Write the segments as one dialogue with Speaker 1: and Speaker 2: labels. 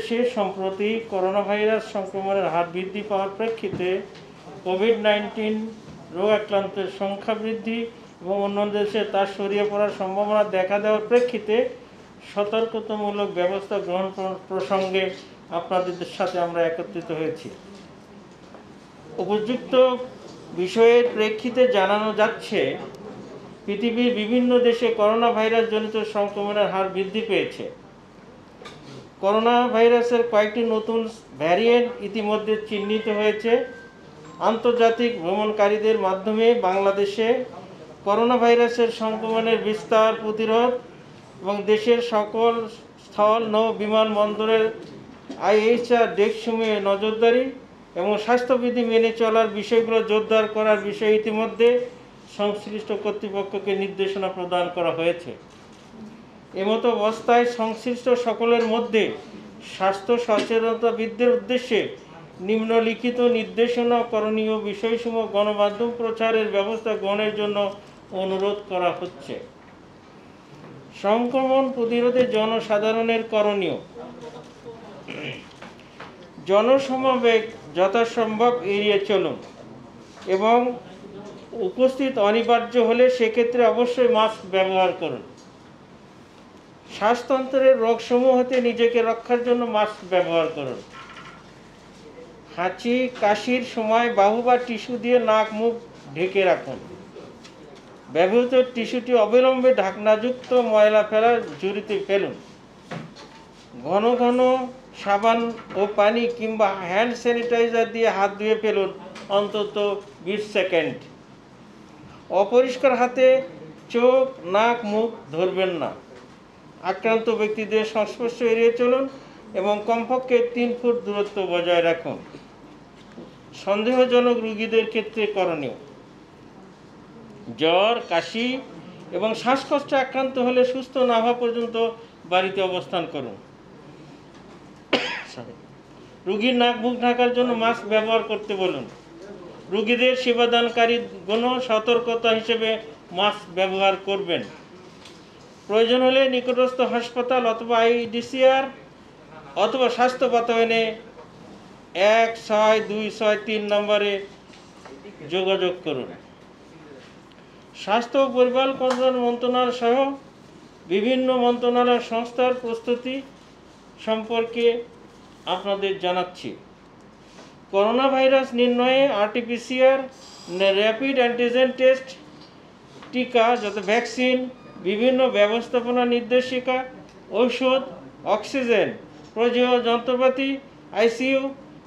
Speaker 1: দেশে সম্প্রতি corona virus সংক্রমণের হার বৃদ্ধি পাওয়ার প্রেক্ষিতে কোভিড-19 রোগ আক্রান্তের সংখ্যা বৃদ্ধি এবং অন্যান্য দেশে তার ছড়িয়ে পড়ার সম্ভাবনা দেখা দেওয়ার প্রেক্ষিতে সতর্কতামূলক ব্যবস্থা গ্রহণ প্রসঙ্গে আপনাদের সাথে আমরা একত্রিত হয়েছি। উপযুক্ত বিষয়ের প্রেক্ষিতে জানানো যাচ্ছে, পৃথিবীর বিভিন্ন দেশে করোনা ভাইরাস জনিত সংক্রমণের হার বৃদ্ধি পেয়েছে। করোনা ভাইরাসের কয়েকটি নতুন ভ্যারিয়েন্ট ইতিমধ্যে চিহ্নিত হয়েছে। আন্তর্জাতিক ভ্রমণকারীদের মাধ্যমে বাংলাদেশে করোনা ভাইরাসের সংক্রমণের বিস্তার প্রতিরোধ এবং দেশের সকল স্থল নৌ বিমানবন্দরের IHR ডেস্কসমূহে নজরদারি এবং স্বাস্থ্যবিধি মেনে চলার বিষয়গুলো জোরদার করার বিষয়ে ইতিমধ্যে সংশ্লিষ্ট কর্তৃপক্ষকে নির্দেশনা প্রদান করা হয়েছে। এমতো অবস্থায় সংশ্লিষ্ট সকলের মধ্যে স্বাস্থ্য সচেতনতা বৃদ্ধির উদ্দেশ্যে নিম্নলিখিত নির্দেশনা করণীয় বিষয়সমূহ গণমাধ্যম প্রচারের ব্যবস্থা গ্রহণের জন্য অনুরোধ করা হচ্ছে। সংক্রমণ প্রতিরোধে জনসাধারণের করণীয়: জনসমাবেশ যথাসম্ভব এড়িয়ে চলুন এবং উপস্থিত অনিবার্য হলে সেক্ষেত্রে অবশ্যই মাস্ক ব্যবহার করুন। শ্বাসতন্ত্রের রোগসমূহ হতে নিজেকে রক্ষার জন্য মাস্ক ব্যবহার করুন। হাঁচি কাশির সময় বাহু বা টিস্যু দিয়ে নাক মুখ ঢেকে রাখুন। ব্যবহৃত টিস্যুটি অবিলম্বে ঢাকনাযুক্ত ময়লা ফেলার ঝুড়িতে ফেলুন। ঘন ঘন সাবান ও পানি কিংবা হ্যান্ড স্যানিটাইজার দিয়ে হাত ধুয়ে ফেলুন অন্তত 20 সেকেন্ড। অপরিষ্কার হাতে চোখ নাক মুখ ধরবেন না। আক্রান্ত ব্যক্তিদের সংস্পর্শ এড়িয়ে চলুন এবং কমপক্ষে 3 ফুট দূরত্ব বজায় রাখুন। সন্দেহজনক রোগীদের ক্ষেত্রে করণীয়: জ্বর কাশি এবং শ্বাসকষ্টে আক্রান্ত হলে সুস্থ না হওয়া পর্যন্ত বাড়িতে অবস্থান করুন। রোগীর নাক মুখ ঢাকার জন্য মাস্ক ব্যবহার করতে বলুন। রোগীদের সেবাদানকারীগণ সতর্কতা হিসেবে মাস্ক ব্যবহার করবেন। প্রয়োজন হলে নিকটস্থ হাসপাতাল অথবা IDCR অথবা স্বাস্থ্য বাতায়নে 16263 নম্বরে যোগাযোগ করুন। স্বাস্থ্য ও পরিবার কল্যাণ মন্ত্রণালয় সহ বিভিন্ন মন্ত্রণালয় সংস্থার প্রস্তুতি সম্পর্কে আপনাদের জানাচ্ছি। করোনা ভাইরাস নির্ণয়ে RT-PCR, র্যাপিড অ্যান্টিজেন টেস্ট, টিকা যত ভ্যাকসিন, বিভিন্ন ব্যবস্থাপনা নির্দেশিকা, ঔষধ, অক্সিজেন, প্রয়োজনীয় যন্ত্রপাতি, ICU,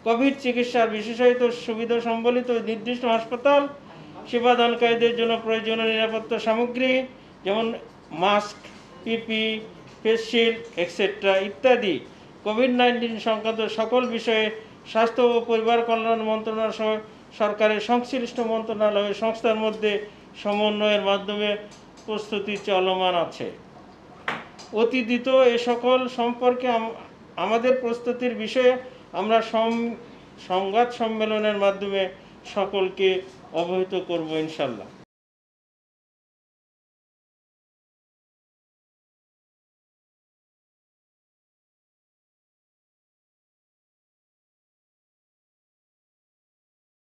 Speaker 1: কোভিড চিকিৎসার বিশেষায়িত সুবিধা সম্বলিত নির্দিষ্ট হাসপাতাল, সেবাদানকারীদের জন্য প্রয়োজনীয় নিরাপত্তা সামগ্রী যেমন mask, PPE, face shield etcetera ইত্যাদি কোভিড-19 সংক্রান্ত সকল বিষয়ে স্বাস্থ্য ও পরিবার কল্যাণ মন্ত্রণালয় সহ সরকারের সংশ্লিষ্ট মন্ত্রণালয় ও সংস্থার মধ্যে সমন্বয়ের মাধ্যমে প্রস্তুতি চলমান আছে। অতি দ্রুত এ সকল সম্পর্কে আমাদের প্রস্তুতির বিষয়ে আমরা সংবাদ সম্মেলনের মাধ্যমে সকলকে অবহিত করব ইনশাআল্লাহ।